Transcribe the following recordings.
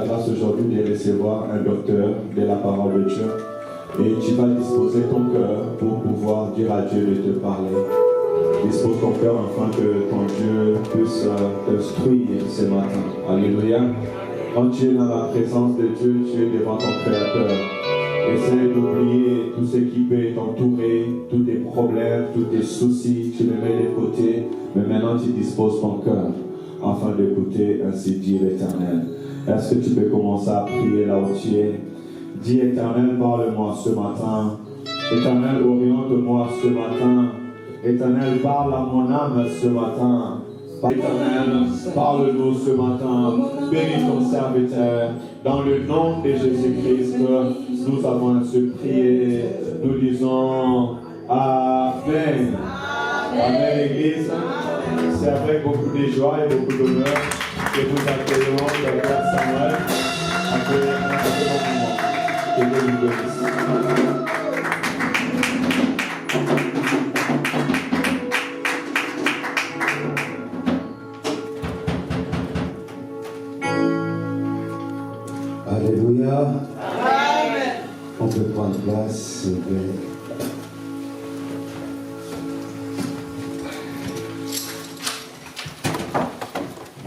la grâce aujourd'hui de recevoir un docteur de la parole de Dieu. Et tu vas disposer ton cœur pour pouvoir dire à Dieu de te parler. Dispose ton cœur afin que ton Dieu puisse t'instruire ce matin. Alléluia. Quand tu es dans la présence de Dieu, tu es devant ton Créateur. Essaye d'oublier tout ce qui peut t'entourer, tous tes problèmes, tous tes soucis, tu les mets de côté. Mais maintenant, tu disposes ton cœur afin d'écouter ainsi dire l'Éternel. Est-ce que tu peux commencer à prier là où tu es? Dis Éternel, parle-moi ce matin. Éternel, oriente-moi ce matin. Éternel, parle à mon âme ce matin. Éternel, parle-nous ce matin. Bénis ton serviteur. Dans le nom de Jésus-Christ, nous avons ainsi prié. Nous disons Amen. Amen, Église. C'est avec beaucoup de joie et beaucoup d'honneur que nous accueillons le Père Samuel. Accueillons un moment. Que Dieu nous bénisse. Alléluia. Amen. On peut prendre place, s'il vous plaît.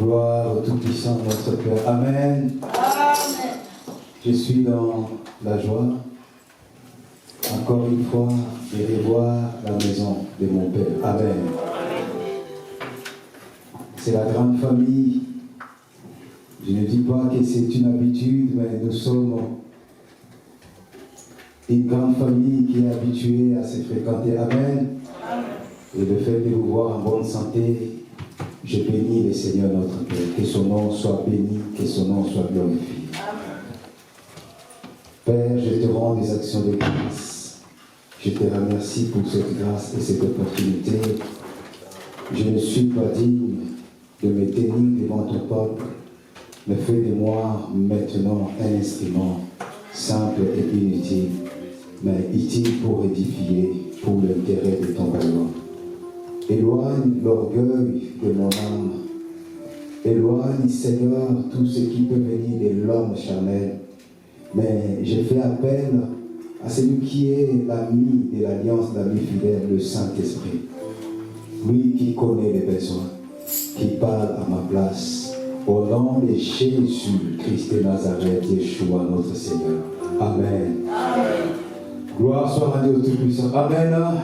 Gloire au Tout-Puissant, notre Père. Amen. Amen. Je suis dans la joie, encore une fois, de revoir la maison de mon Père. Amen. C'est la grande famille. Je ne dis pas que c'est une habitude, mais nous sommes une grande famille qui est habituée à se fréquenter. Amen. Et le fait de vous voir en bonne santé, je bénis le Seigneur notre Père. Que son nom soit béni, que son nom soit glorifié. Père, je te rends des actions de grâce. Je te remercie pour cette grâce et cette opportunité. Je ne suis pas digne de me tenir devant ton peuple, mais fais de moi maintenant un instrument simple et inutile, mais utile pour édifier, pour l'intérêt de ton royaume. Éloigne l'orgueil de mon âme. Éloigne, Seigneur, tout ce qui peut venir de l'homme charnel. Mais je fais appel à celui qui est l'ami de l'alliance, l'ami fidèle, le Saint-Esprit. Lui qui connaît les besoins, qui parle à ma place. Au nom de Jésus, Christ de Nazareth, Yeshua, notre Seigneur. Amen. Amen. Gloire soit rendue au Tout-Puissant. Amen. Amen.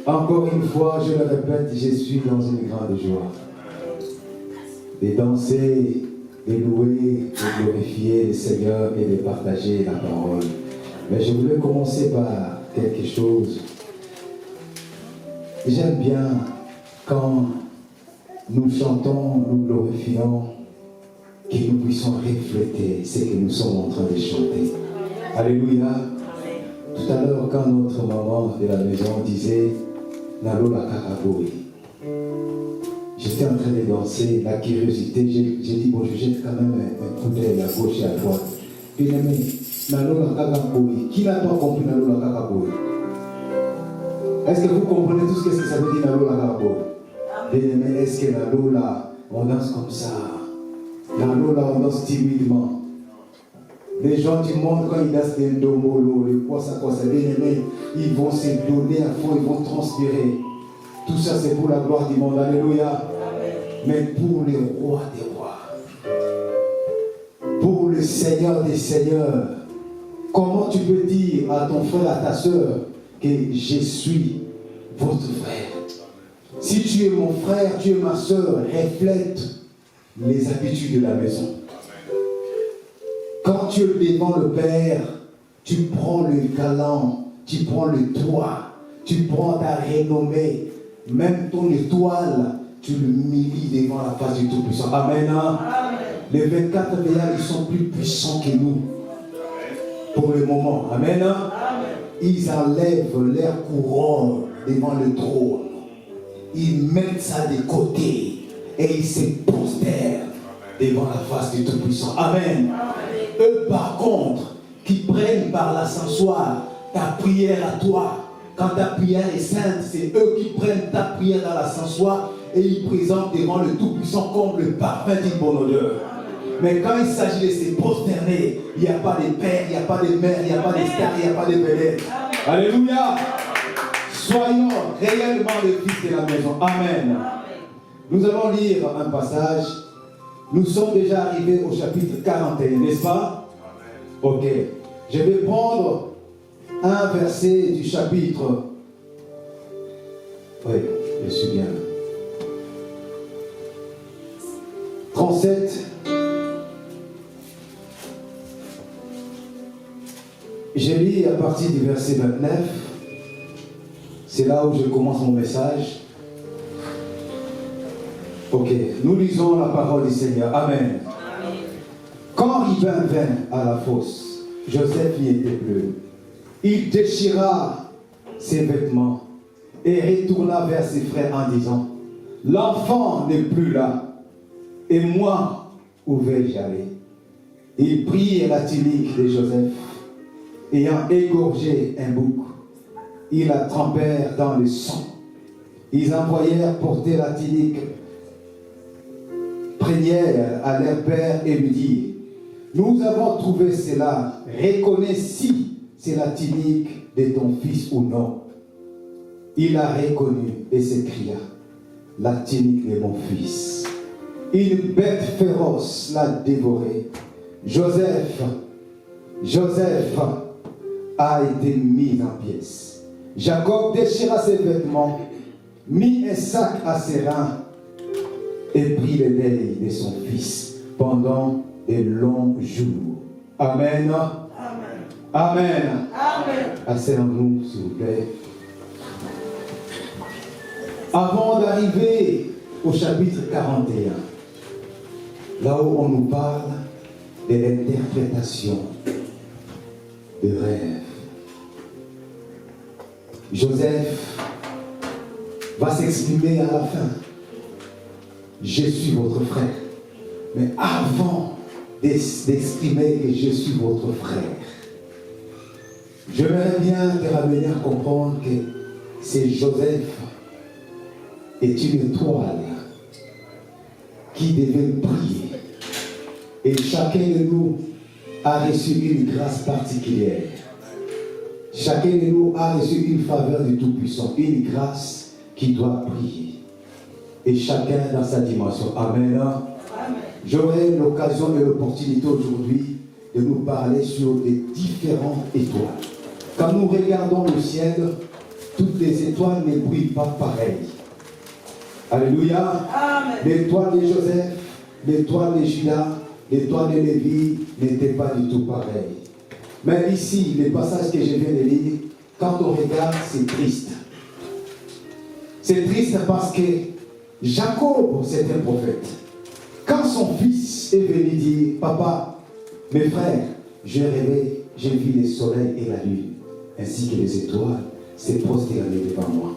Encore une fois, je le répète, je suis dans une grande joie. De danser, de louer, de glorifier le Seigneur et de partager la parole. Mais je voulais commencer par quelque chose. J'aime bien quand nous chantons, nous glorifions, que nous puissions refléter ce que nous sommes en train de chanter. Alléluia. Tout à l'heure, quand notre maman de la maison disait Nalola Kakaboui, j'étais en train de danser, la curiosité, j'ai dit, bon, je jette quand même un coup d'œil à gauche et à droite. Bien aimé, Nalola Kakaboui, qui n'a pas compris Nalola Kakaboui? Est-ce que vous comprenez tout ce que ça veut dire Nalola Kakaboui? Bien aimé, est-ce que Nalola, on danse comme ça? Nalola, on danse timidement. Les gens du monde, quand ils dansent des ndomolo, les quoi ça, bien aimé, ils vont se donner à fond, ils vont transpirer. Tout ça, c'est pour la gloire du monde. Alléluia. Mais pour le roi des rois, pour le Seigneur des seigneurs, comment tu peux dire à ton frère, à ta soeur, que je suis votre frère? Si tu es mon frère, tu es ma soeur, reflète les habitudes de la maison. Quand tu es devant le Père, tu prends le galant, tu prends le toit, tu prends ta renommée, même ton étoile, tu le milies devant la face du Tout-Puissant. Amen. Amen. Les 24 veillards, ils sont plus puissants que nous. Pour le moment. Amen. Amen. Ils enlèvent leur couronne devant le trône. Ils mettent ça de côté et ils se prosternent devant la face du Tout-Puissant. Amen. Amen. Eux, par contre, qui prennent par l'ascensoir ta prière à toi, quand ta prière est sainte, c'est eux qui prennent ta prière dans l'ascensoir et ils présentent devant le Tout-Puissant comme le parfum d'une bonne odeur. Mais quand il s'agit de se prosterner, il n'y a pas de père, il n'y a pas de mère, il n'y a pas de star, il n'y a pas de bel. Alléluia. Soyons réellement les fils de la maison. Amen. Nous allons lire un passage. Nous sommes déjà arrivés au chapitre 41, n'est-ce pas? Ok. Je vais prendre un verset du chapitre. Oui, je suis bien. 37. Je lis à partir du verset 29. C'est là où je commence mon message. Ok, nous lisons la parole du Seigneur. Amen. Amen. Quand Ribin vint à la fosse, Joseph y était plus. Il déchira ses vêtements et retourna vers ses frères en disant, l'enfant n'est plus là, et moi, où vais-je aller? Il prit la tunique de Joseph, ayant égorgé un bouc, ils la trempèrent dans le sang. Ils envoyèrent porter la tunique, prenièrent à leur père et lui dirent, nous avons trouvé cela, reconnais si c'est la tunique de ton fils ou non. Il la reconnut et s'écria, la tunique de mon fils. Une bête féroce l'a dévoré. Joseph a été mis en pièces. Jacob déchira ses vêtements, mit un sac à ses reins et prit le deuil de son fils pendant de longs jours. Amen. Amen. Amen. Amen. Asseyons-nous, s'il vous plaît. Avant d'arriver au chapitre 41, là où on nous parle de l'interprétation de rêves, Joseph va s'exprimer à la fin. Je suis votre frère. Mais avant d'exprimer que je suis votre frère, j'aimerais bien te ramener à comprendre que c'est Joseph est une étoile qui devait briller. Et chacun de nous a reçu une grâce particulière. Chacun de nous a reçu une faveur du Tout-Puissant, une grâce qui doit briller. Et chacun dans sa dimension. Amen. J'aurai l'occasion et l'opportunité aujourd'hui de nous parler sur les différentes étoiles. Quand nous regardons le ciel, toutes les étoiles ne brillent pas pareil. Alléluia. Amen. L'étoile de Joseph, l'étoile de Judas, l'étoile de Lévi n'étaient pas du tout pareilles. Mais ici, le passage que je viens de lire, quand on regarde, c'est triste. C'est triste parce que Jacob, c'est un prophète. Quand son fils est venu dire, papa, mes frères, j'ai rêvé, j'ai vu le soleil et la lune, ainsi que les étoiles, se prosterner devant moi.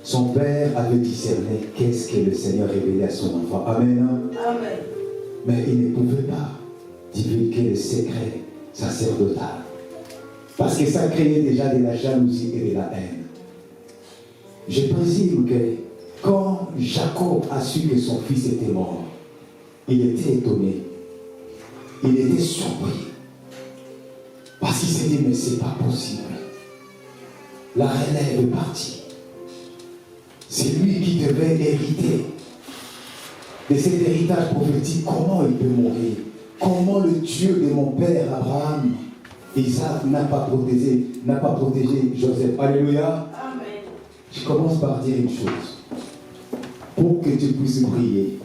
Son père avait discerné qu'est-ce que le Seigneur révélait à son enfant. Amen. Amen. Mais il ne pouvait pas divulguer le secret sacerdotal. Parce que ça créait déjà de la jalousie et de la haine. Je présume que quand Jacob a su que son fils était mort, il était étonné. Il était surpris. Parce qu'il s'est dit, mais c'est pas possible. La relève est partie. C'est lui qui devait hériter de cet héritage prophétique. Comment il peut mourir? Comment le Dieu de mon père Abraham, Isaac, n'a pas protégé Joseph? Alléluia. Amen. Je commence par dire une chose. Pour que tu puisses briller,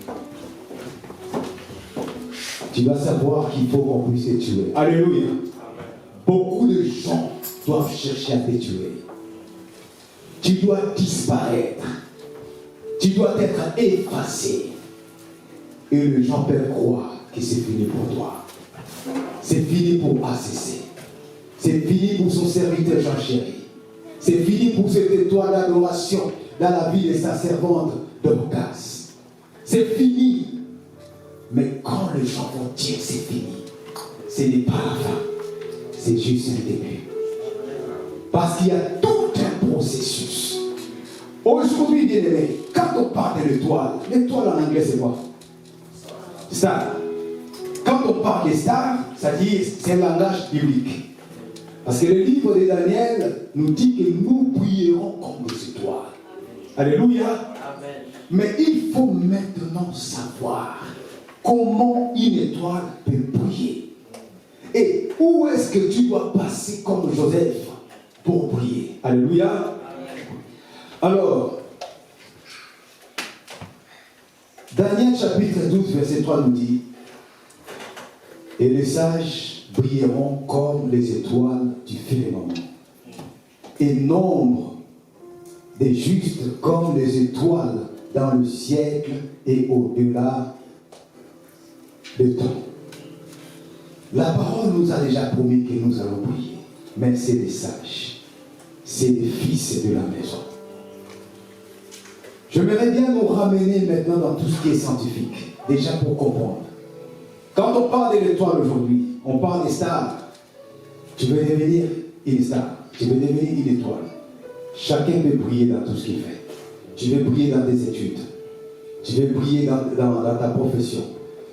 tu dois savoir qu'il faut qu'on puisse te tuer. Alléluia. Amen. Beaucoup de gens doivent chercher à te tuer. Tu dois disparaître. Tu dois être effacé. Et les gens peuvent croire que c'est fini pour toi. C'est fini pour ACC. C'est fini pour son serviteur Jean Chéri. C'est fini pour cette étoile d'adoration dans la vie de sa servante de Bocas. C'est fini. Mais quand les gens vont dire c'est fini, ce n'est pas la fin. C'est juste un début. Parce qu'il y a tout un processus. Aujourd'hui, bien aimé, quand on parle de l'étoile en anglais c'est quoi? Star. on parle des stars, c'est-à-dire c'est un langage biblique. Parce que le livre de Daniel nous dit que nous brillerons comme les étoiles. Alléluia. Amen. Mais il faut maintenant savoir comment une étoile peut briller. Et où est-ce que tu dois passer comme Joseph pour briller. Alléluia. Amen. Alors, Daniel chapitre 12, verset 3 nous dit, et les sages brilleront comme les étoiles du firmament, et nombre des justes comme les étoiles dans le siècle et au-delà de temps. La parole nous a déjà promis que nous allons briller, mais c'est des sages, c'est des fils de la maison. J'aimerais bien nous ramener maintenant dans tout ce qui est scientifique, déjà pour comprendre. Quand on parle de l'étoile aujourd'hui, on parle des stars. Tu veux devenir une star, tu veux devenir une étoile. Chacun peut briller dans tout ce qu'il fait. Tu veux briller dans tes études, tu veux briller dans ta profession,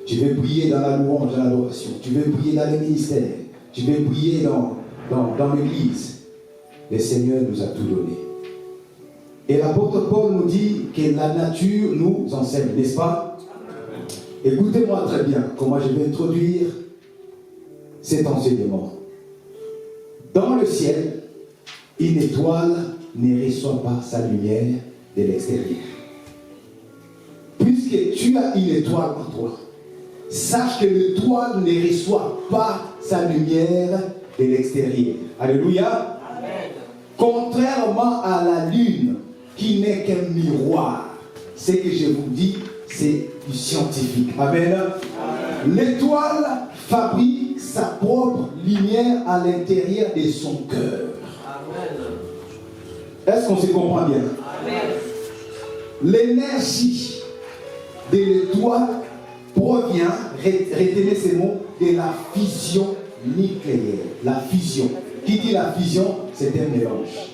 tu veux briller dans la louange, dans l'adoration, tu veux briller dans les ministères, tu veux briller dans l'église. Le Seigneur nous a tout donné. Et l'apôtre Paul nous dit que la nature nous enseigne, n'est-ce pas? Écoutez-moi très bien comment je vais introduire cet enseignement. Dans le ciel, une étoile ne reçoit pas sa lumière de l'extérieur. Puisque tu as une étoile en toi, sache que l'étoile ne reçoit pas sa lumière de l'extérieur. Alléluia. Amen. Contrairement à la lune, qui n'est qu'un miroir. Ce que je vous dis, c'est du scientifique. Amen. Amen. L'étoile fabrique sa propre lumière à l'intérieur de son cœur. Amen. Est-ce qu'on se comprend bien? Amen. L'énergie de l'étoile provient, retenez ces mots, de la fission nucléaire. La fission. Qui dit la fission, c'est un mélange.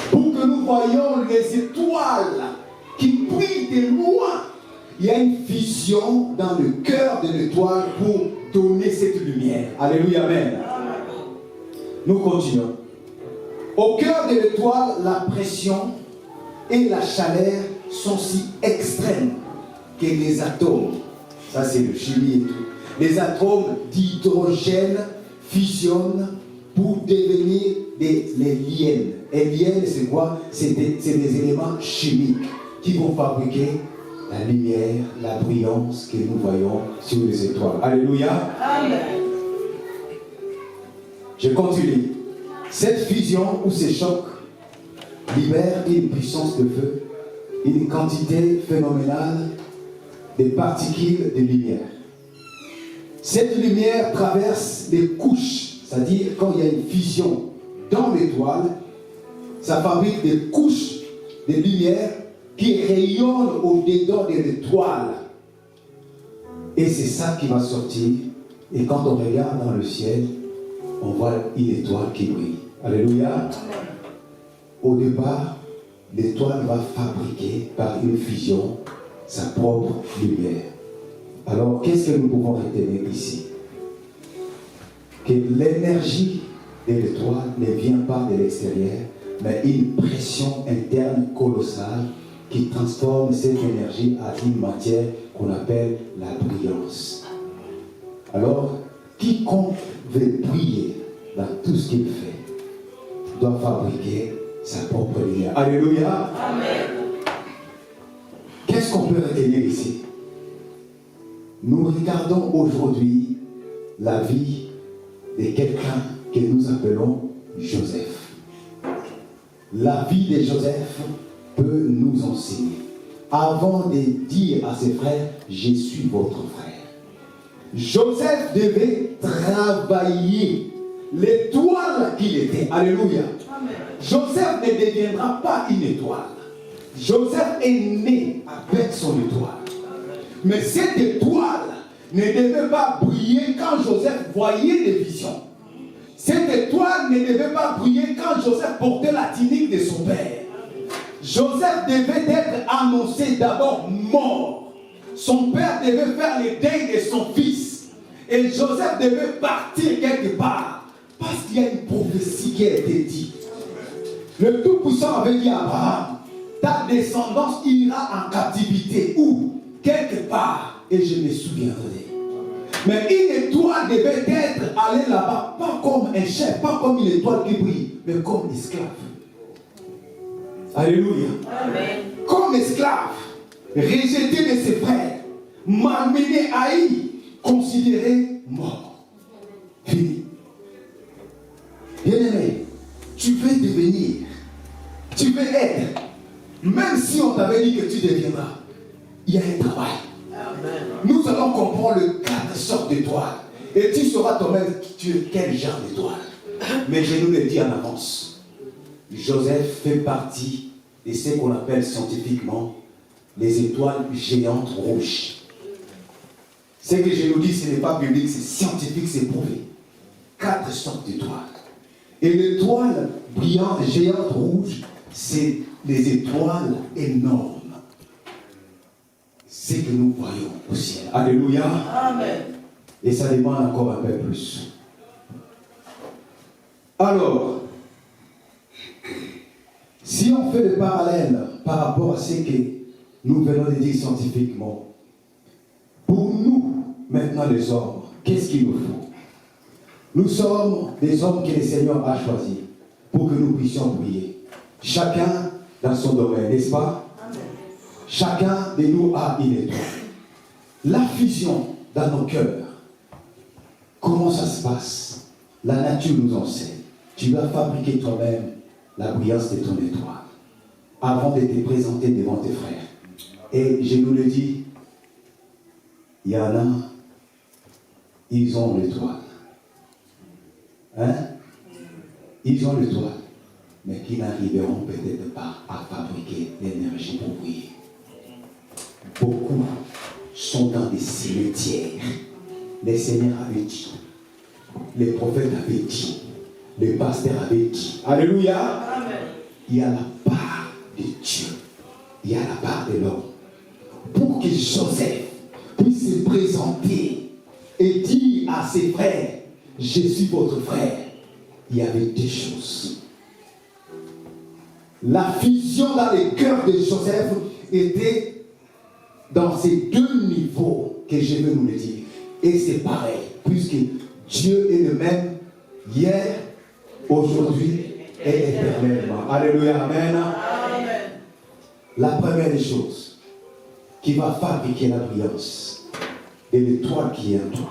Pour que nous voyions les étoiles qui brillent de loin, il y a une fission dans le cœur de l'étoile pour donner cette lumière. Alléluia, amen. Nous continuons. Au cœur de l'étoile, la pression et la chaleur sont si extrêmes que les atomes, ça c'est le chimie et tout, les atomes d'hydrogène fusionnent pour devenir les liens. Et liens, c'est quoi? C'est des éléments chimiques qui vont fabriquer la lumière, la brillance que nous voyons sur les étoiles. Alléluia. Amen. Je continue. Cette fusion ou ces chocs libèrent une puissance de feu, une quantité phénoménale de particules de lumière. Cette lumière traverse les couches, c'est-à-dire quand il y a une fusion dans l'étoile, ça fabrique des couches de lumière qui rayonnent au-dedans de l'étoile. Et c'est ça qui va sortir. Et quand on regarde dans le ciel, on voit une étoile qui brille. Alléluia. Au départ, l'étoile va fabriquer par une fusion sa propre lumière. Alors, qu'est-ce que nous pouvons retenir ici? Que l'énergie de l'étoile ne vient pas de l'extérieur, mais une pression interne colossale qui transforme cette énergie à une matière qu'on appelle la brillance. Alors, quiconque veut briller dans tout ce qu'il fait doit fabriquer sa propre lumière. Alléluia. Amen. Qu'est-ce qu'on peut retenir ici? Nous regardons aujourd'hui la vie de quelqu'un que nous appelons Joseph. La vie de Joseph peut nous enseigner. Avant de dire à ses frères, je suis votre frère. Joseph devait travailler l'étoile qu'il était. Alléluia. Amen. Joseph ne deviendra pas une étoile. Joseph est né avec son étoile. Mais cette étoile ne devait pas briller quand Joseph voyait des visions. Cette étoile ne devait pas briller quand Joseph portait la tunique de son père. Joseph devait être annoncé d'abord mort. Son père devait faire le deuil de son fils. Et Joseph devait partir quelque part. Parce qu'il y a une prophétie qui a été dite. Le Tout-Puissant avait dit à Abraham, ta descendance ira en captivité. Où? Quelque part. Et je me souviendrai. Mais une étoile devait être allée là-bas, pas comme un chef, pas comme une étoile qui brille, mais comme esclave. Alléluia. Amen. Comme esclave, rejeté de ses frères, malmené, haï, considéré mort. Fini. Bien-aimé, tu veux devenir, tu veux être, même si on t'avait dit que tu deviendras, il y a un travail. Amen. Nous allons comprendre les 4 sortes d'étoiles. Et tu sauras toi-même quel genre d'étoile. Mais je nous le dis en avance. Joseph fait partie de ce qu'on appelle scientifiquement les étoiles géantes rouges. Ce que je nous dis, ce n'est pas biblique, c'est scientifique, c'est prouvé. 4 sortes d'étoiles. Et l'étoile brillante, géante rouge, c'est les étoiles énormes. C'est que nous voyons au ciel. Alléluia. Amen. Et ça demande encore un peu plus. Alors, si on fait le parallèle par rapport à ce que nous venons de dire scientifiquement, pour nous, maintenant les hommes, qu'est-ce qu'il nous faut? Nous sommes des hommes que le Seigneur a choisis pour que nous puissions briller. Chacun dans son domaine, n'est-ce pas? Amen. Chacun de nous a une étoile. La fusion dans nos cœurs, comment ça se passe? La nature nous enseigne. Tu vas fabriquer toi-même la brillance de ton étoile avant de te présenter devant tes frères. Et je nous le dis, il y en a, ils ont l'étoile. Hein? Ils ont l'étoile, mais qui n'arriveront peut-être pas à fabriquer l'énergie pour briller. Beaucoup sont dans des cimetières. Le Seigneur avait dit, les prophètes avaient dit, les pasteurs avaient dit. Alléluia. Amen. Il y a la part de Dieu, il y a la part de l'homme. Pour que Joseph puisse se présenter et dire à ses frères, je suis votre frère, il y avait 2 choses. La fusion dans le cœur de Joseph était dans ces 2 niveaux que je veux nous le dire. Et c'est pareil, puisque Dieu est le même hier, aujourd'hui et éternellement. Alléluia, amen. Amen. La première des choses qui va fabriquer la brillance de l'étoile qui est en toi.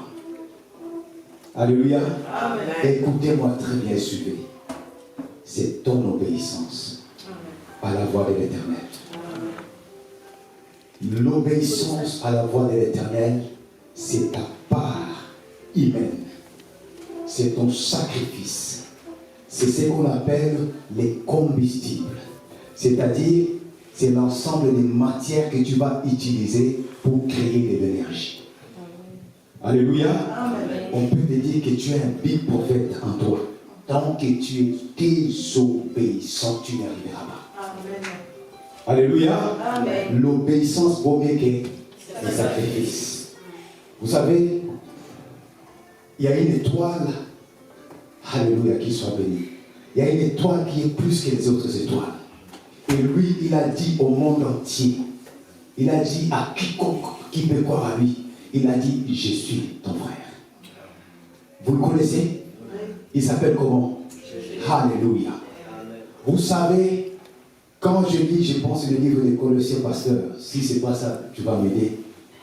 Alléluia. Amen. Écoutez-moi très bien, suivez. C'est ton obéissance à la voix de l'Éternel. L'obéissance à la voix de l'Éternel, c'est ta part humaine. C'est ton sacrifice. C'est ce qu'on appelle les combustibles. C'est-à-dire, c'est l'ensemble des matières que tu vas utiliser pour créer de l'énergie. Alléluia. Amen. On peut te dire que tu es un big prophète en toi. Tant que tu es désobéissant, tu n'y arriveras pas. Amen. Alléluia. Amen. L'obéissance vaut mieux que les sacrifices. Vous savez, il y a une étoile, alléluia, qui soit bénie. Il y a une étoile qui est plus que les autres étoiles. Et lui, il a dit au monde entier, il a dit à quiconque qui peut croire à lui, il a dit, je suis ton frère. Vous le connaissez? Il s'appelle comment? Alléluia. Vous savez, quand je lis, je pense le livre des Colossiens, pasteur, si ce n'est pas ça, tu vas m'aider.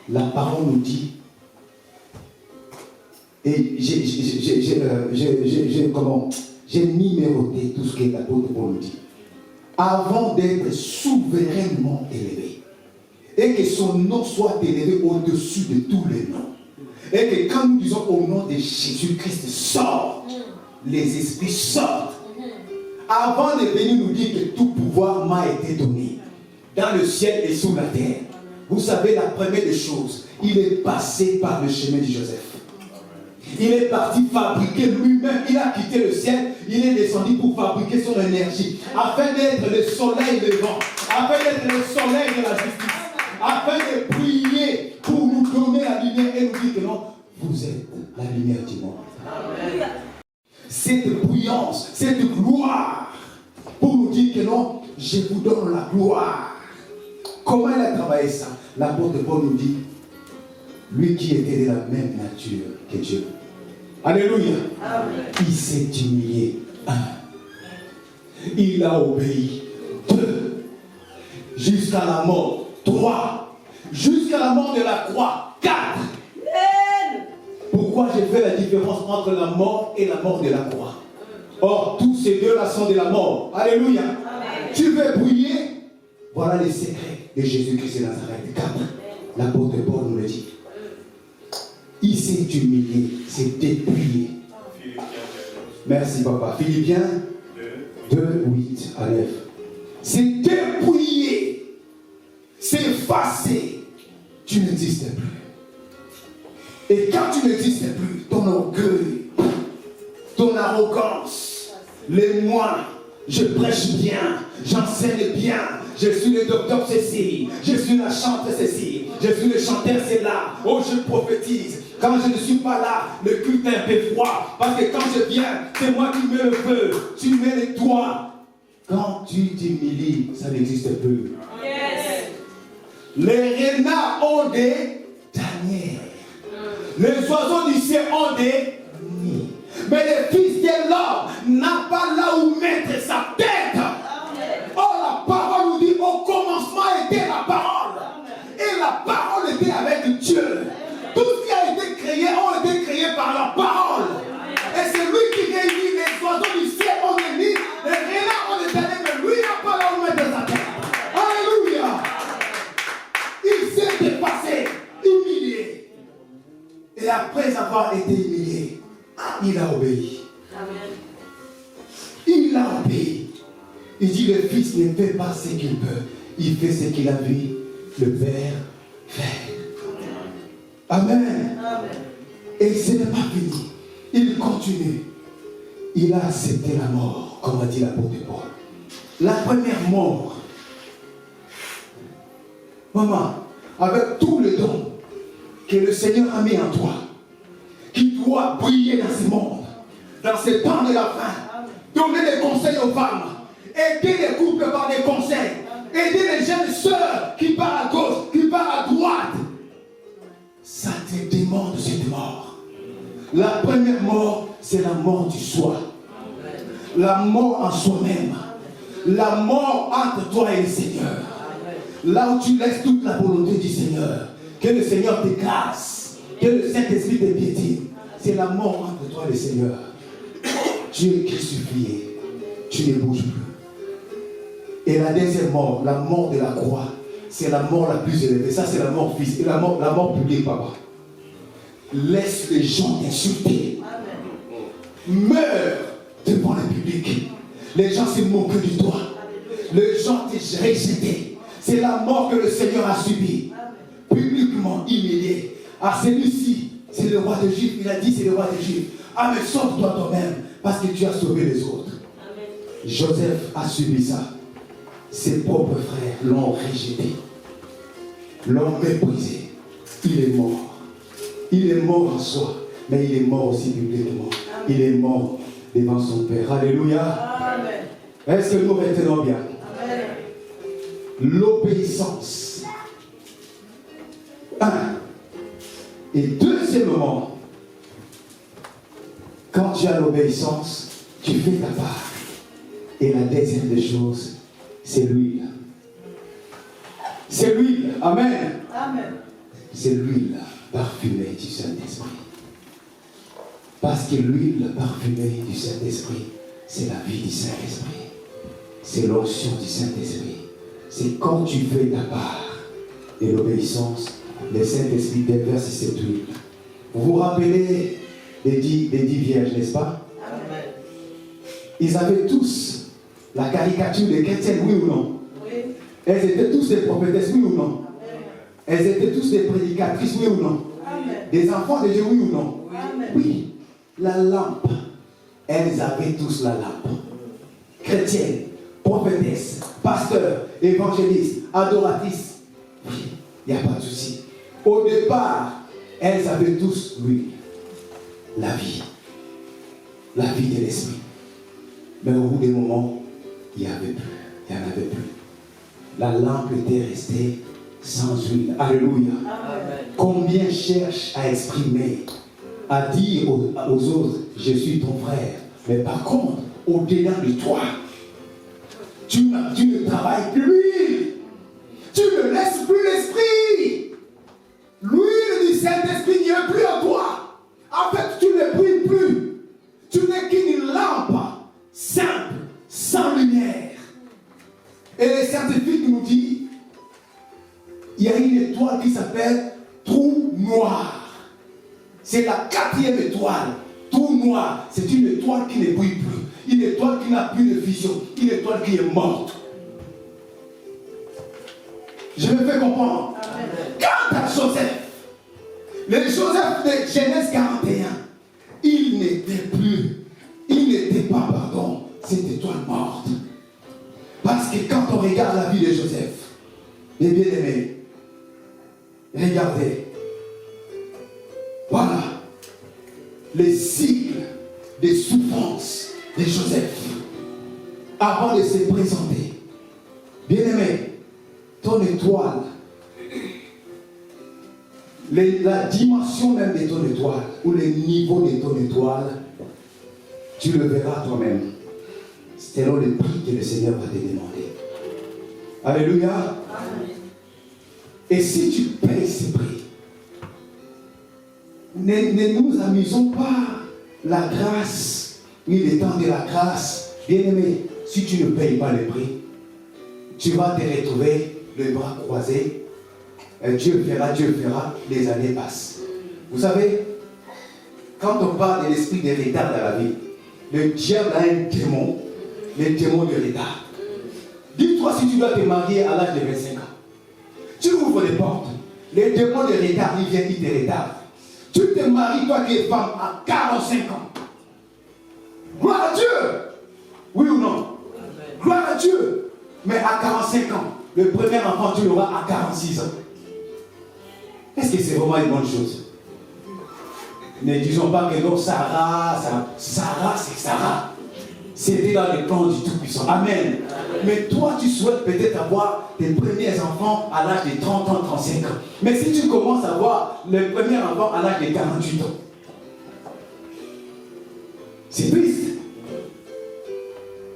La parole nous dit, et j'ai numéroté tout ce que l'apôtre Paul nous dit. Avant d'être souverainement élevé, et que son nom soit élevé au-dessus de tous les noms. Et que quand nous disons au nom de Jésus-Christ, sort, les esprits sortent. Avant de venir nous dire que tout pouvoir m'a été donné, dans le ciel et sous la terre. Vous savez, la première des choses, il est passé par le chemin de Joseph. Il est parti fabriquer lui-même, il a quitté le ciel, il est descendu pour fabriquer son énergie, afin d'être le soleil levant, afin d'être le soleil de la justice, afin de briller pour nous donner la lumière et nous dire que non, vous êtes la lumière du monde. Amen. Cette brillance, cette gloire, pour nous dire que non, je vous donne la gloire. Comment elle a travaillé ça? L'apôtre Paul nous dit, lui qui était de la même nature que Dieu. Alléluia. Amen. Il s'est humilié. 1. Il a obéi. 2. Jusqu'à la mort. 3. Jusqu'à la mort de la croix. 4. Pourquoi j'ai fait la différence entre la mort et la mort de la croix? Or, tous ces deux-là sont de la mort. Alléluia. Amen. Tu veux briller? Voilà les secrets de Jésus-Christ de Nazareth. 4. L'apôtre Paul nous le dit. Il s'est humilié, s'est dépouillé. Merci papa. Philippiens 2, 8 à 9. C'est dépouillé, c'est effacé. Tu n'existes plus. Et quand tu n'existes plus, ton orgueil, ton arrogance, les moi, je prêche bien, j'enseigne bien, je suis le docteur ceci, je suis la chanteuse ceci, je suis le chanteur c'est là, oh je prophétise. Quand je ne suis pas là, le culte est un peu froid, parce que quand je viens, c'est moi qui mets le feu, tu mets les doigts. Quand tu t'humilies, ça n'existe plus. Yes. Les renards ont des tanières. Les oiseaux du ciel ont des nids. Mais le Fils de l'homme n'a pas là où mettre sa tête. Oh, la parole nous dit, au commencement était la parole. Et la parole était avec Dieu. Tout ce qui a été créé a été créé par la parole. Et c'est lui qui réunit les oiseaux du ciel ont des nids. Les renards ont des tanières, mais lui n'a pas là où mettre sa tête. Alléluia. Il s'est dépassé, humilié. Et après avoir été humilié, il a obéi. Amen. Il a obéi. Il dit le Fils ne fait pas ce qu'il peut. Il fait ce qu'il a vu le Père faire. Amen. Amen. Et ce n'est pas fini. Il continue. Il a accepté la mort, comme a dit l'apôtre Paul. La première mort. Maman, avec tout le don que le Seigneur a mis en toi, qui doit briller dans ce monde, dans ce temps de la fin, donner des conseils aux femmes, aider les couples par des conseils, aider les jeunes sœurs qui partent à gauche, qui partent à droite. Ça te demande cette mort. La première mort, c'est la mort du soi. La mort en soi-même. La mort entre toi et le Seigneur. Là où tu laisses toute la volonté du Seigneur. Que le Seigneur t'écrase. Que le Saint-Esprit te piétine. C'est la mort entre toi et le Seigneur. Tu es crucifié. Tu ne bouges plus. Et la deuxième mort, la mort de la croix, c'est la mort la plus élevée. Ça, c'est la mort physique. La mort publique, papa. Laisse les gens t'insulter. Meurs devant le public. Les gens se moquent de toi. Les gens te rejettent. C'est la mort que le Seigneur a subie. Publiquement, humilié. Ah, celui-ci, c'est le roi d'Égypte. Il a dit, c'est le roi d'Égypte. Ah, mais sauve-toi toi-même, parce que tu as sauvé les autres. Amen. Joseph a subi ça. Ses propres frères l'ont rejeté. L'ont méprisé. Il est mort. Il est mort en soi, mais il est mort aussi publiquement. Amen. Il est mort devant son Père. Alléluia. Amen. Est-ce que nous retenons bien? Amen. L'obéissance. 1. Et deuxièmement, quand tu as l'obéissance, tu fais ta part. Et la deuxième des choses, c'est l'huile. C'est l'huile. Amen. Amen. C'est l'huile parfumée du Saint-Esprit. Parce que l'huile parfumée du Saint-Esprit, c'est la vie du Saint-Esprit. C'est l'onction du Saint-Esprit. C'est quand tu fais ta part et l'obéissance, le Saint-Esprit déverse cette huile. Vous vous rappelez des 10 vierges, n'est-ce pas? Amen. Ils avaient tous la caricature des chrétiennes, oui ou non? Oui. Elles étaient tous des prophétesses, oui ou non? Amen. Elles étaient tous des prédicatrices, oui ou non? Amen. Des enfants de Dieu, oui ou non? Amen. Oui. La lampe, elles avaient tous la lampe. Chrétiennes, prophétesses, pasteurs, évangélistes, adoratrices. Oui, il n'y a pas de souci. Au départ, Elles avaient tous l'huile, la vie de l'esprit. Mais au bout des moments, il n'y en avait plus. La lampe était restée sans huile. Alléluia. Amen. Combien cherchent à exprimer, à dire aux autres, je suis ton frère. Mais par contre, au-delà de toi, tu ne travailles plus. Tu ne laisses plus l'esprit. L'huile du Saint-Esprit n'y est plus en toi. En fait, tu ne brilles plus. Tu n'es qu'une lampe simple, sans lumière. Et les scientifiques nous disent, il y a une étoile qui s'appelle trou noir. C'est la 4e étoile. Trou noir, c'est une étoile qui ne brille plus. Une étoile qui n'a plus de vision. Une étoile qui est morte. Je me fais comprendre. Amen. Quant à Joseph, le Joseph de Genèse 41, il n'était pas, cette étoile morte. Parce que quand on regarde la vie de Joseph, les bien-aimés, regardez, voilà, les cycles de souffrance de Joseph, avant de se présenter. Bien-aimé, ton étoile, la dimension même de ton étoile, ou le niveau de ton étoile, tu le verras toi-même. C'est là le prix que le Seigneur va te demander. Alléluia. Amen. Et si tu payes ce prix, ne nous amusons pas la grâce, ni le temps de la grâce. Bien-aimé, si tu ne payes pas le prix, tu vas te retrouver les bras croisés. Dieu fera, les années passent. Vous savez, quand on parle de l'esprit de retard dans la vie, le diable a un démon, le démon de retard. Dis-toi si tu dois te marier à l'âge de 25 ans. Tu ouvres les portes, le démon de retard, il vient, il te retarde. Tu te maries, toi qui es femme, à 45 ans. Gloire à Dieu. Oui ou non? Amen. Gloire à Dieu. Mais à 45 ans, le premier enfant, tu l'auras à 46 ans. Est-ce que c'est vraiment une bonne chose? Ne disons pas que non, Sarah, c'est Sarah. C'était dans les plans du Tout-Puissant. Amen. Mais toi, tu souhaites peut-être avoir tes premiers enfants à l'âge de 30 ans, 35 ans. Mais si tu commences à avoir le premier enfant à l'âge de 48 ans, c'est triste.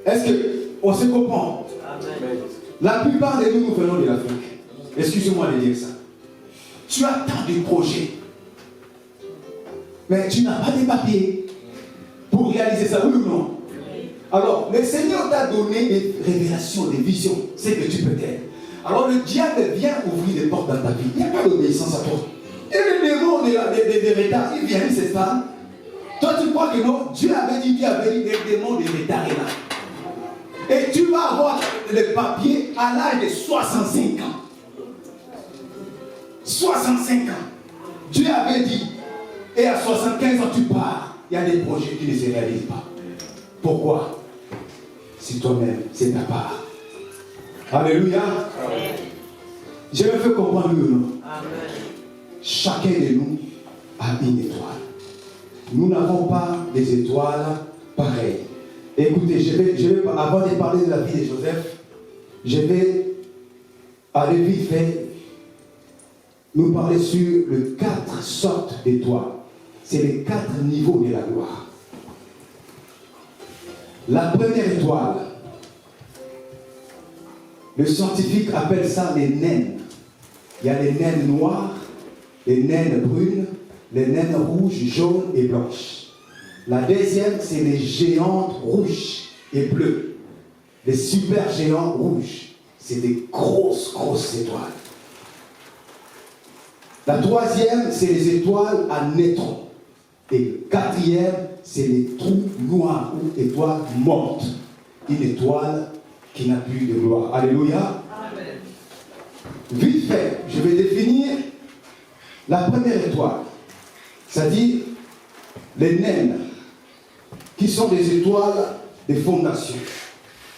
Est-ce qu'on se comprend? Amen. La plupart de nous venons de l'Afrique. Excusez-moi de dire ça. Tu as tant de projets, mais tu n'as pas de papiers pour réaliser ça, oui ou non? Alors, le Seigneur t'a donné des révélations, des visions, c'est que tu peux être. Alors, le diable vient ouvrir des portes dans ta vie. Il n'y a pas d'obéissance à toi. Et le démon de retard, il vient, il s'installe. Toi, tu crois que non? Dieu avait dit, le démon de retard est là. Et tu vas avoir le papier à l'âge de 65 ans. 65 ans. Dieu avait dit, et à 75 ans, tu pars. Il y a des projets qui ne se réalisent pas. Pourquoi? C'est toi-même, c'est ta part. Alléluia. Amen. Je me fais comprendre, oui ou non? Amen. Chacun de nous a une étoile. Nous n'avons pas des étoiles pareilles. Écoutez, je vais, avant de parler de la vie de Joseph, je vais aller vite fait nous parler sur les 4 sortes d'étoiles. C'est les 4 niveaux de la gloire. La première étoile, le scientifique appelle ça les naines. Il y a les naines noires, les naines brunes, les naines rouges, jaunes et blanches. La deuxième, c'est les géantes rouges et bleues. Les super géants rouges. C'est des grosses étoiles. La troisième, c'est les étoiles à neutrons. Et le quatrième, c'est les trous noirs ou étoiles mortes. Une étoile qui n'a plus de gloire. Alléluia. Amen. Vite fait, je vais définir la première étoile. C'est-à-dire les naines, qui sont des étoiles de fondation.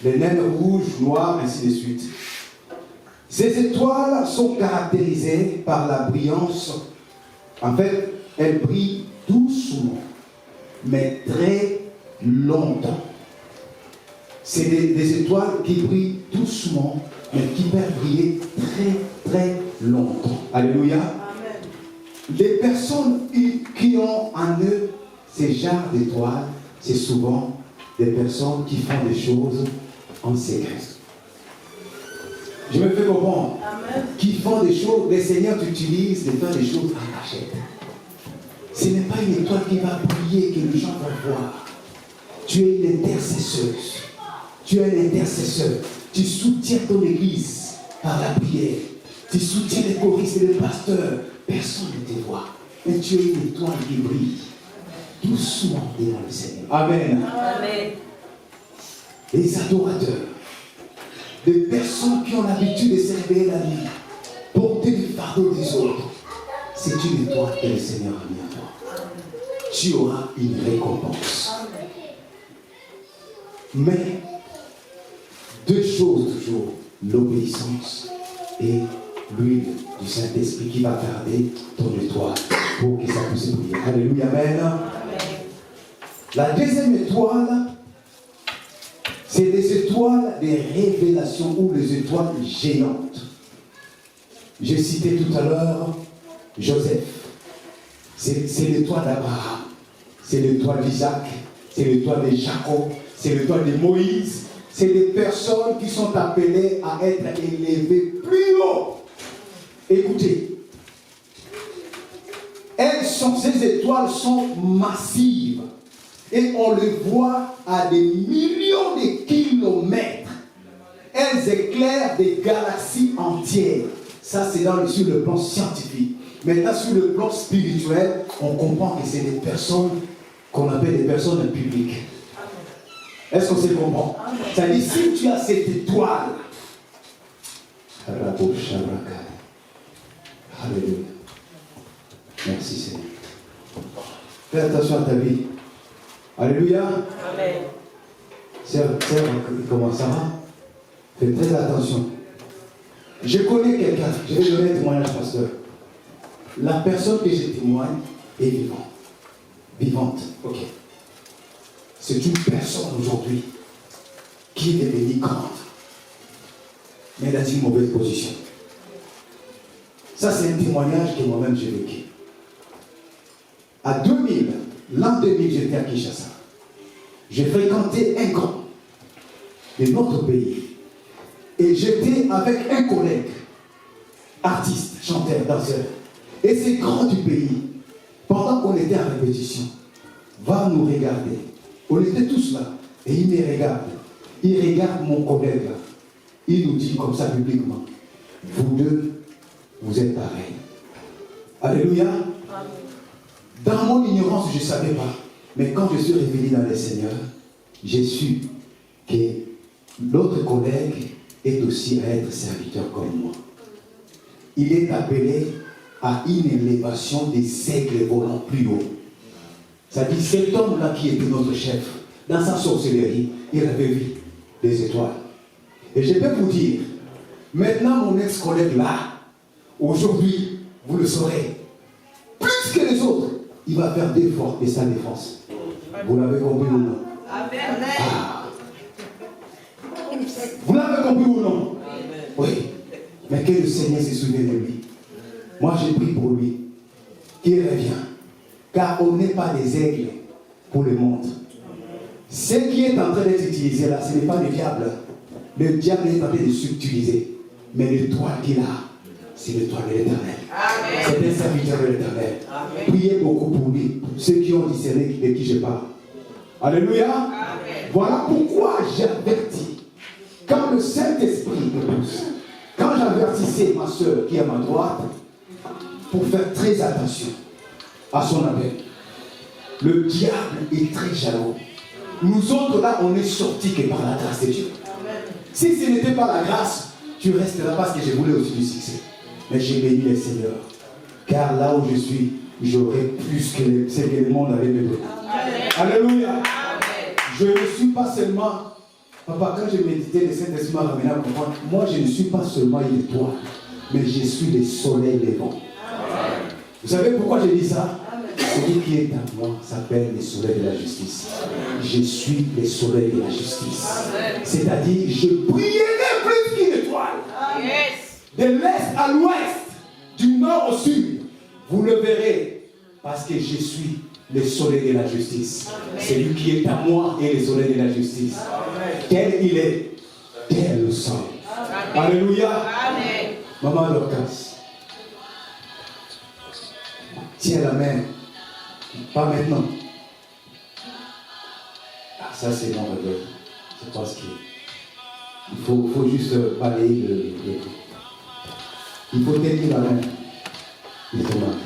Les naines rouges, noires, ainsi de suite. Ces étoiles sont caractérisées par la brillance En fait, elle brille doucement, mais très longtemps. C'est des étoiles qui brillent doucement, mais qui peuvent briller très, très longtemps. Alléluia. Amen. Les personnes qui ont en eux ces genres d'étoiles, c'est souvent des personnes qui font des choses en secret. Je me fais comprendre. Amen. Qui font des choses, le Seigneur t'utilise de faire des choses en cachette. Ce n'est pas une étoile qui va briller, que les gens vont voir. Tu es une intercesseuse. Tu es un intercesseur. Tu soutiens ton église par la prière. Tu soutiens les choristes et les pasteurs. Personne ne te voit. Mais tu es une étoile qui brille doucement devant le Seigneur. Amen. Amen. Les adorateurs, des personnes qui ont l'habitude de se réveiller la nuit, porter le fardeau des autres, c'est une étoile que le Seigneur a mis à toi. Tu auras une récompense. Mais deux choses toujours, l'obéissance et l'huile du Saint-Esprit qui va garder ton étoile pour que ça puisse briller. Alléluia, amen. Amen. La deuxième étoile, c'est les étoiles des révélations ou les étoiles géantes. J'ai cité tout à l'heure Joseph. C'est l'étoile d'Abraham, c'est l'étoile d'Isaac, c'est l'étoile de Jacob, c'est l'étoile de Moïse. C'est des personnes qui sont appelées à être élevées plus haut. Écoutez, ces étoiles sont massives et on les voit à des millions de kilomètres. Elles éclairent des galaxies entières. Ça, c'est sur le plan scientifique. Maintenant, sur le plan spirituel, on comprend que c'est des personnes qu'on appelle des personnes publiques. Est-ce qu'on se comprend? C'est-à-dire, si tu as cette étoile, alléluia. Merci Seigneur. Fais attention à ta vie. Alléluia. Amen. Sœur, comment ça va? Fais très attention. Je connais quelqu'un, je vais donner un témoignage, pasteur. La personne que je témoigne est vivante. Vivante, ok. C'est une personne aujourd'hui qui est devenue grande, mais elle a une mauvaise position. Ça, c'est un témoignage que moi-même j'ai vécu. À 2000, l'an 2000, j'étais à Kinshasa. J'ai fréquenté un grand de notre pays. Et j'étais avec un collègue, artiste, chanteur, danseur. Et ce grand du pays, pendant qu'on était en répétition, va nous regarder. On était tous là. Et il me regarde. Il regarde mon collègue là. Il nous dit comme ça publiquement, vous deux, vous êtes pareils. Alléluia. Dans mon ignorance, je ne savais pas. Mais quand je suis révélé dans le Seigneur, j'ai su que l'autre collègue est aussi à être serviteur comme moi. Il est appelé à une élévation des aigles volant plus haut. Ça dit, cet homme-là qui était notre chef, dans sa sorcellerie, il avait vu des étoiles. Et je peux vous dire, maintenant mon ex-collègue là, aujourd'hui, vous le saurez, plus que les autres, il va faire d'efforts et sa défense. Vous l'avez compris ou non? Ah. Vous l'avez compris ou non? Oui. Mais que le Seigneur se souvienne de lui. Moi, j'ai pris pour lui qu'il revient. Car on n'est pas des aigles pour le monde. Ce qui est en train d'être utilisé là, ce n'est pas le diable. Le diable est en train de subtiliser. Mais l'étoile qu'il a, c'est l'étoile de l'Éternel. C'est un serviteur de l'Éternel. Priez beaucoup pour lui, pour ceux qui ont discerné de qui je parle. Alléluia. Amen. Voilà pourquoi j'avertis. Quand le Saint-Esprit me pousse, quand j'avertissais ma soeur qui est à ma droite, pour faire très attention à son appel. Le diable est très jaloux. Nous autres là, on est sortis que par la grâce de Dieu. Amen. Si ce n'était pas la grâce, tu resteras parce que je voulais aussi du succès. Mais j'ai béni le Seigneur. Car là où je suis, j'aurai plus que ce que le monde avait me donné. Alléluia. Amen. Je ne suis pas seulement, papa, quand je méditais, le Saint-Esprit m'a ramené à comprendre, moi je ne suis pas seulement une étoile, mais je suis le soleil levant. Vous savez pourquoi j'ai dit ça? Celui qui est à moi s'appelle le soleil de la justice. Je suis le soleil de la justice. C'est-à-dire, je brillerai plus qu'une étoile. De l'est à l'ouest, du nord au sud. Vous le verrez, parce que je suis le soleil de la justice. C'est lui qui est à moi et le soleil de la justice. Tel il est, tel le soleil. Alléluia. Maman Dorcas, tiens la main. Pas maintenant. Ah, ça c'est mon regret. Je pense qu'il faut juste balayer le. Il faut tenir la main de ton mari.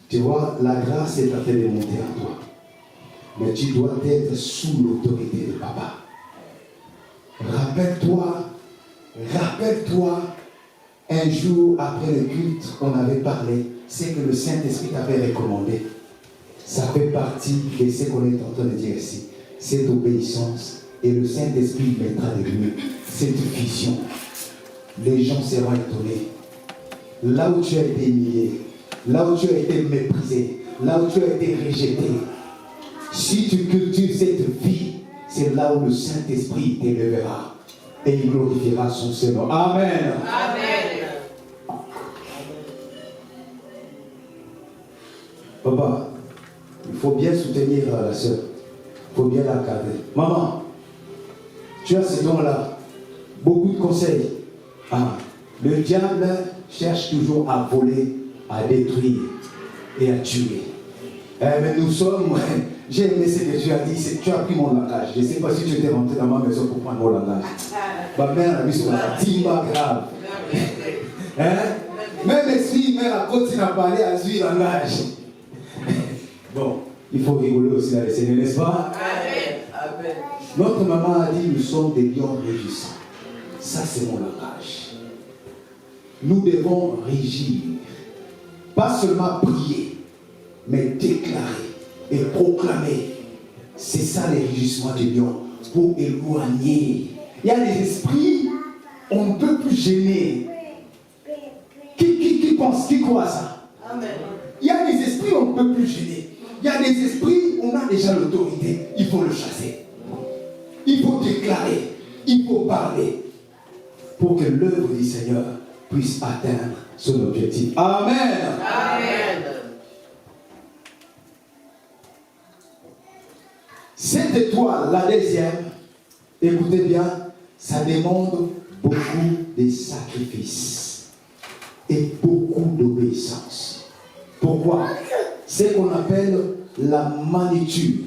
Tu vois, la grâce est en train de monter en toi. Mais tu dois être sous l'autorité de papa. Rappelle-toi, un jour après le culte, on avait parlé, c'est que le Saint-Esprit t'avait recommandé. Ça fait partie de ce qu'on est en train de dire ici. Cette obéissance, et le Saint-Esprit mettra de lui cette vision. Les gens seront étonnés. Là où tu as été humilié, là où tu as été méprisé, là où tu as été rejeté, si tu cultives cette vie, c'est là où le Saint-Esprit t'élèvera et il glorifiera son Seigneur. Amen. Amen. Papa, il faut bien soutenir la soeur. Il faut bien la cadrer. Maman, tu as ce don-là. Beaucoup de conseils. Ah, le diable cherche toujours à voler, à détruire et à tuer. Mais nous sommes... J'ai aimé ce que tu as dit, tu as pris mon langage. Je ne sais pas si tu étais rentré dans ma maison pour prendre mon langage. Ma mère a mis sur la timba grave. Hein? Même l'esprit, mère a continué à parler à ce langage. Bon, il faut rigoler aussi dans le Seigneur, n'est-ce pas? Amen. Notre maman a dit, nous sommes des lions rugissants. Ça, c'est mon langage. Nous devons régir. Pas seulement prier, mais déclarer et proclamer. C'est ça les rugissements du lion, pour éloigner. Il y a des esprits, on ne peut plus gêner. Qui pense, qui croit à ça? Amen. Il y a des esprits, on ne peut plus gêner. Il y a des esprits, on a déjà l'autorité, il faut le chasser. Il faut déclarer, il faut parler, pour que l'œuvre du Seigneur puisse atteindre son objectif. Amen. Amen. Cette étoile, la deuxième, écoutez bien, ça demande beaucoup de sacrifices et beaucoup d'obéissance. Pourquoi? C'est ce qu'on appelle la magnitude,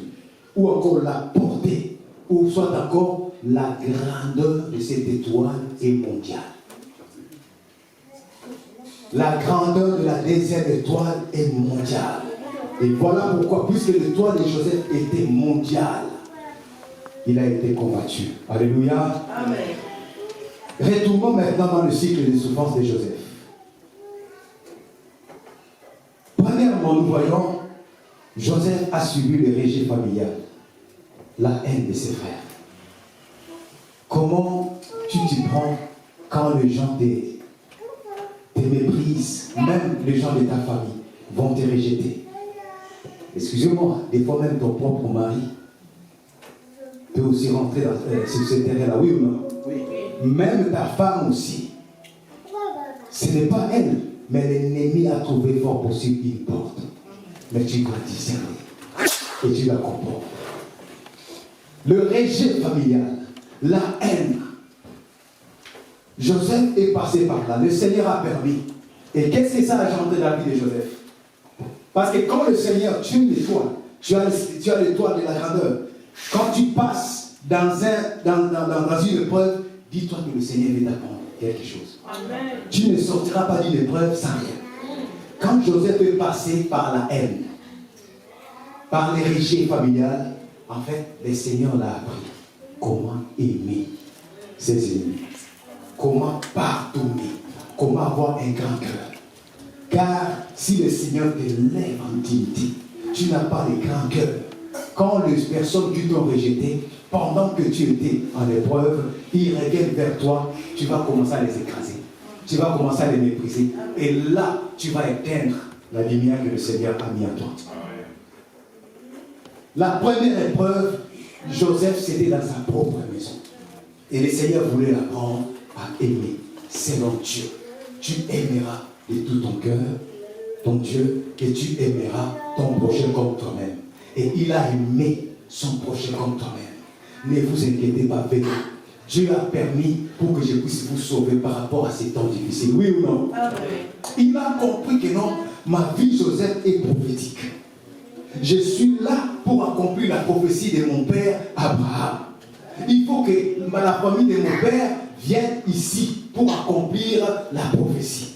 ou encore la portée, ou soit encore la grandeur de cette étoile est mondiale. La grandeur de la deuxième étoile est mondiale. Et voilà pourquoi, puisque l'étoile de Joseph était mondiale, il a été combattu. Alléluia. Amen. Retournons maintenant dans le cycle des souffrances de Joseph. Premièrement, nous voyons, Joseph a subi le rejet familial, la haine de ses frères. Comment tu t'y prends quand les gens te méprisent, même les gens de ta famille vont te rejeter? Excusez-moi, des fois même ton propre mari peut aussi rentrer sur ce terrain-là, oui ou non? Oui. Même ta femme aussi. Ce n'est pas elle, mais l'ennemi a trouvé fort possible une porte. Mais tu dois discerner et tu la comprends. Le rejet familial, la haine. Joseph est passé par là, le Seigneur a permis. Et qu'est-ce que ça a engendré dans la vie de Joseph? Parce que quand le Seigneur tue l'étoile, tu as l'étoile de la grandeur. Quand tu passes dans une épreuve, dis-toi que le Seigneur veut t'apprendre quelque chose. Amen. Tu ne sortiras pas d'une épreuve sans rien. Quand Joseph est passé par la haine, par les rejets familiales, en fait, le Seigneur l'a appris comment aimer ses ennemis, comment pardonner, comment avoir un grand cœur. Car si le Seigneur te lève en intimité, tu n'as pas de grand cœur. Quand les personnes qui t'ont rejeté, pendant que tu étais en épreuve, ils reviennent vers toi, tu vas commencer à les écraser. tu vas commencer à les mépriser. Et là, tu vas éteindre la lumière que le Seigneur a mis en toi. La première épreuve, Joseph, c'était dans sa propre maison. Et le Seigneur voulait l'apprendre à aimer selon Dieu. Tu aimeras de tout ton cœur ton Dieu et tu aimeras ton prochain comme toi-même. Et il a aimé son prochain comme toi-même. Ne vous inquiétez pas, venez. Dieu a permis pour que je puisse vous sauver par rapport à ces temps difficiles. Oui ou non? Amen. Il a compris que non, ma vie, Joseph, est prophétique. Je suis là pour accomplir la prophétie de mon père Abraham. Il faut que la famille de mon père vienne ici pour accomplir la prophétie.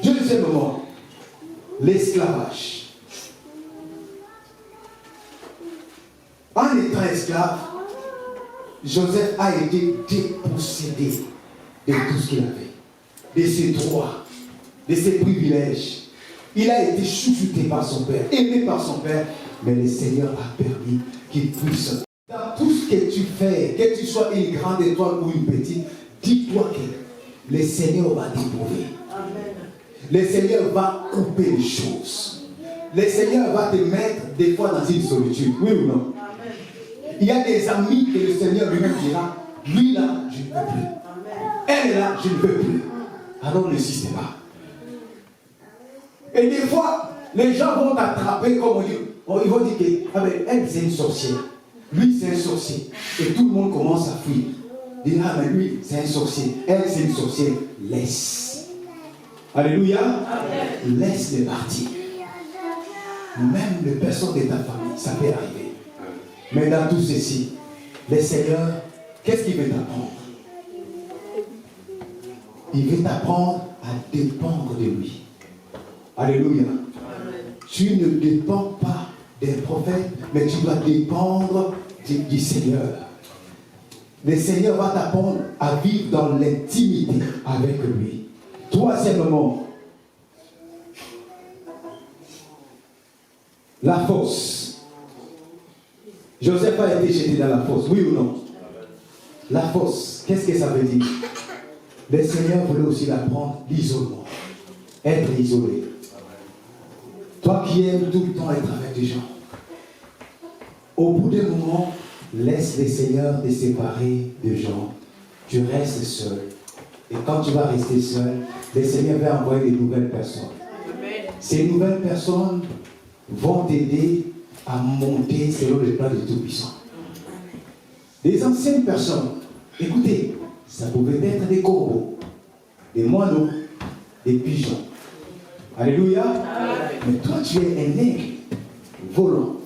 Deuxièmement, l'esclavage. En étant esclave, Joseph a été dépossédé de tout ce qu'il avait, de ses droits, de ses privilèges. Il a été chouchouté par son père, aimé par son père, mais le Seigneur a permis qu'il puisse. Dans tout ce que tu fais, que tu sois une grande étoile ou une petite, dis-toi que le Seigneur va t'éprouver. Le Seigneur va couper les choses. Le Seigneur va te mettre des fois dans une solitude. Oui ou non? Amen. Il y a des amis que le Seigneur lui-même dira, lui là, je ne peux plus. Elle là, je ne peux plus. Alors n'insistez pas. Et des fois, les gens vont t'attraper comme on dit. Ils vont dire que elle c'est une sorcière. Lui c'est un sorcier. Et tout le monde commence à fuir. Dire, ah mais lui c'est un sorcier. Elle c'est une sorcière. Laisse. Alléluia. Amen. Laisse-les partir. Même les personnes de ta famille, ça peut arriver. Mais dans tout ceci, le Seigneur, qu'est-ce qu'il veut t'apprendre? Il veut t'apprendre à dépendre de lui. Alléluia. Amen. Tu ne dépends pas des prophètes, mais tu dois dépendre du Seigneur. Le Seigneur va t'apprendre à vivre dans l'intimité avec lui. Troisièmement, la fosse. Joseph a été jeté dans la fosse, oui ou non? La fosse, qu'est-ce que ça veut dire? Le Seigneur voulait aussi l'apprendre l'isolement. Être isolé. Toi qui aimes tout le temps être avec des gens, au bout d'un moment, laisse le Seigneur te séparer des gens. Tu restes seul. Et quand tu vas rester seul, le Seigneur va envoyer des nouvelles personnes. Amen. Ces nouvelles personnes vont t'aider à monter selon le plan du Tout-Puissant. Des anciennes personnes, écoutez, ça pouvait être des corbeaux, des moineaux, des pigeons. Alléluia. Amen. Mais toi, tu es un aigle volant.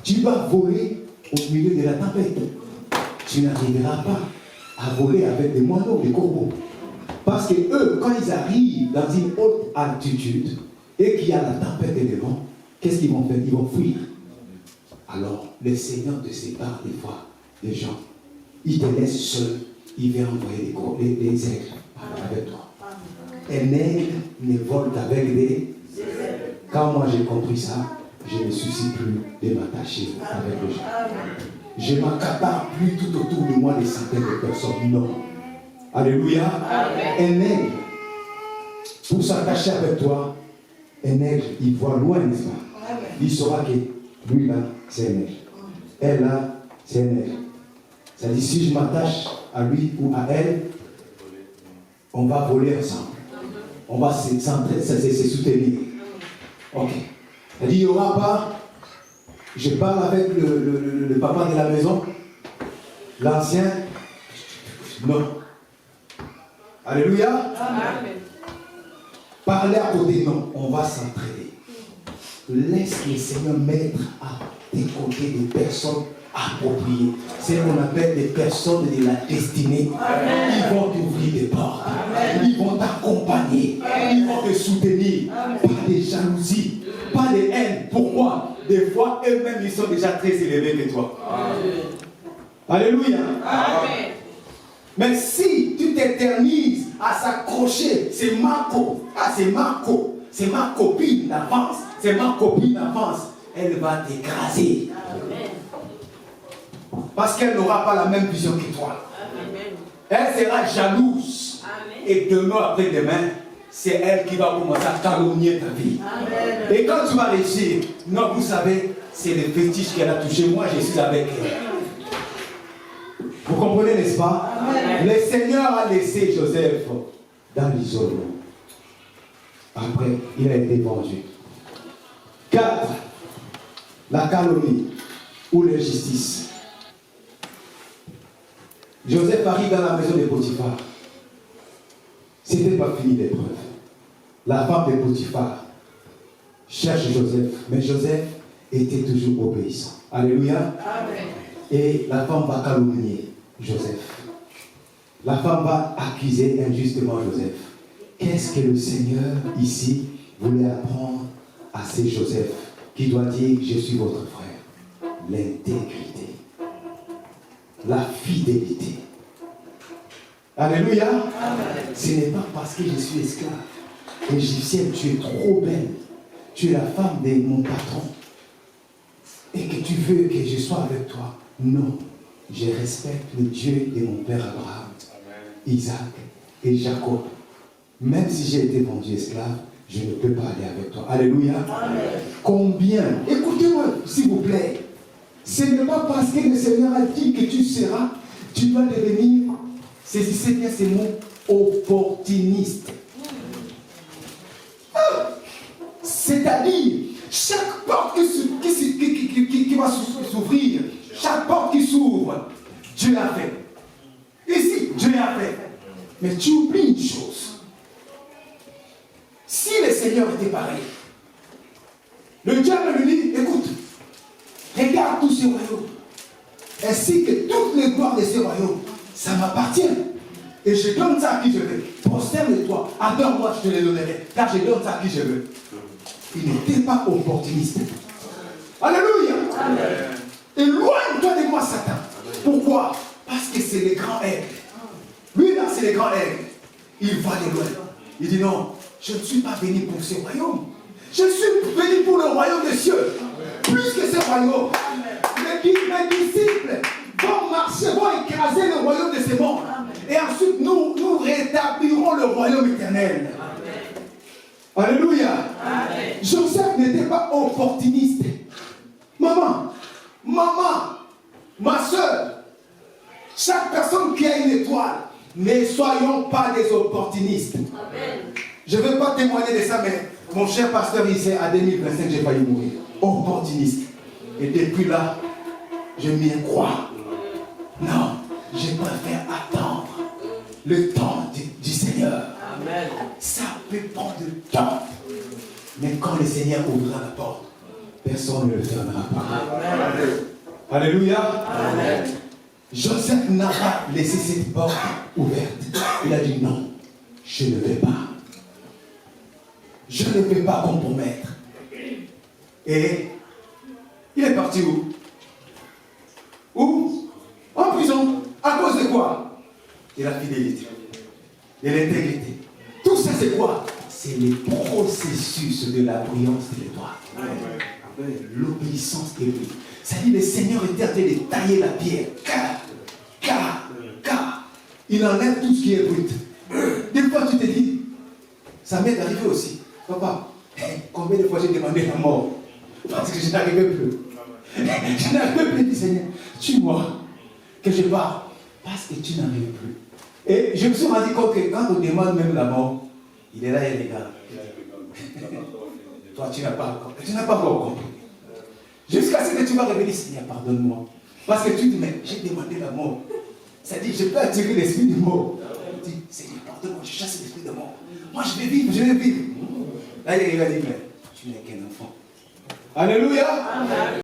Tu vas voler au milieu de la tempête. Tu n'arriveras pas à voler avec des moineaux, des corbeaux. Parce que eux, quand ils arrivent dans une haute altitude et qu'il y a la tempête et le vent, qu'est-ce qu'ils vont faire? Ils vont fuir. Alors, le Seigneur te sépare des fois des gens. Il te laisse seul. Il vient envoyer des aigles avec toi. Un aigle ne vole qu'avec des ailes. Quand moi j'ai compris ça, je ne me soucie plus de m'attacher avec les gens. Je ne m'accapare plus tout autour de moi des centaines de personnes. Non. Alléluia. Amen. Un aigle, pour s'attacher avec toi, un aigle, il voit loin, n'est-ce pas? Il saura que lui là, c'est un aigle. Elle là, c'est un aigle. Ça dit, si je m'attache à lui ou à elle, on va voler ensemble. On va se soutenir. Ok. Elle dit, il n'y aura pas. Je parle avec le papa de la maison, l'ancien. Non. Alléluia. Amen. Parler à côté, non. On va s'entraider. Laisse le Seigneur mettre à tes côtés des personnes appropriées. C'est ce qu'on appelle des personnes de la destinée. Amen. Ils vont t'ouvrir des portes. Amen. Ils vont t'accompagner. Amen. Ils vont te soutenir. Amen. Pas de jalousie, pas de haine. Pourquoi? Des fois, eux-mêmes, ils sont déjà très élevés que toi. Amen. Alléluia. Amen. Mais si tu t'éternises à s'accrocher, c'est Marco. Ah, c'est Marco. C'est ma copine d'avance. C'est ma copine d'avance. Elle va t'écraser. Amen. Parce qu'elle n'aura pas la même vision que toi. Amen. Elle sera jalouse. Amen. Et demain après-demain, c'est elle qui va commencer à calomnier ta vie. Amen. Et quand tu vas réussir, non, vous savez, c'est le fétiche qu'elle a touché. Moi, je suis avec elle. Vous comprenez, n'est-ce pas? Amen. Le Seigneur a laissé Joseph dans l'isolement. Après, il a été vendu. 4. La calomnie ou l'injustice. Joseph arrive dans la maison de Potiphar. Ce n'était pas fini l'épreuve. La femme de Potiphar cherche Joseph, mais Joseph était toujours obéissant. Alléluia. Amen. Et la femme va calomnier Joseph. La femme va accuser injustement Joseph. Qu'est-ce que le Seigneur ici voulait apprendre à ces Joseph qui doit dire je suis votre frère? L'intégrité, la fidélité. Alléluia. Amen. Ce n'est pas parce que je suis esclave. Égyptienne, tu es trop belle. Tu es la femme de mon patron. Et que tu veux que je sois avec toi. Non. Je respecte le Dieu de mon père Abraham, Isaac et Jacob. Même si j'ai été vendu esclave, je ne peux pas aller avec toi. Alléluia. Amen. Combien? Écoutez-moi, s'il vous plaît. Ce n'est pas parce que le Seigneur a dit que tu seras, tu dois devenir, saisissez bien ces mots, opportuniste. C'est-à-dire, chaque porte qui va s'ouvrir, chaque porte qui s'ouvre, Dieu l'a fait. Ici, Dieu l'a fait. Mais tu oublies une chose. Si le Seigneur était pareil, le diable lui dit, écoute, regarde tous ces royaumes, ainsi que toutes les gloires de ces royaumes, ça m'appartient. Et je donne ça à qui je veux. Prosterne-toi, adore-moi, je te les donnerai, car je donne ça à qui je veux. Il n'était pas opportuniste. Alléluia. Amen. Éloigne-toi de moi, Satan. Pourquoi? Parce que c'est les grands aigle. Lui là, c'est les grands aigle. Il va de loin. Il dit non, je ne suis pas venu pour ce royaume. Je suis venu pour le royaume des cieux. Plus que ce royaume. Mes disciples vont marcher, vont écraser le royaume de ces mondes. Et ensuite, nous rétablirons le royaume éternel. Alléluia. Amen. Joseph n'était pas opportuniste. Maman, ma soeur, chaque personne qui a une étoile, ne soyons pas des opportunistes. Amen. Je ne veux pas témoigner de ça, mais mon cher pasteur ici, à 2025, j'ai failli mourir. Opportuniste. Et depuis là, je m'y crois. Non, je préfère attendre le temps du Seigneur. Amen. Ça peut prendre du temps. Mais quand le Seigneur ouvrira la porte, personne ne le fermera pas. Amen. Alléluia. Amen. Joseph n'a pas laissé cette porte ouverte. Il a dit non, je ne vais pas. Je ne vais pas compromettre. Et il est parti où? Où? En prison. À cause de quoi? De la fidélité. De l'intégrité. Tout ça, c'est quoi? C'est le processus de la brillance de l'étoile. L'obéissance est brille. Ça dit, le Seigneur était en train de tailler la pierre. Car, il enlève tout ce qui est brut. Des fois, tu te dis, ça m'est arrivé aussi. Papa, combien de fois j'ai demandé la mort? Parce que je n'arrivais plus. Je n'arrivais plus, dit Seigneur, tue-moi, que je pars. Parce que tu n'arrives plus. Et je me suis rendu compte que quand on demande même la mort, il est là et les gars. Toi, tu n'as pas encore compris. Jusqu'à ce que tu vas révéler, Seigneur, pardonne-moi. Parce que tu dis, mais j'ai demandé la mort. Ça dit, je peux attirer l'esprit de mort. Tu dis, Seigneur, pardonne-moi, je chasse l'esprit de mort. Moi, je vais vivre. Là, il a dit, mais tu n'es qu'un enfant. Alléluia. Amen.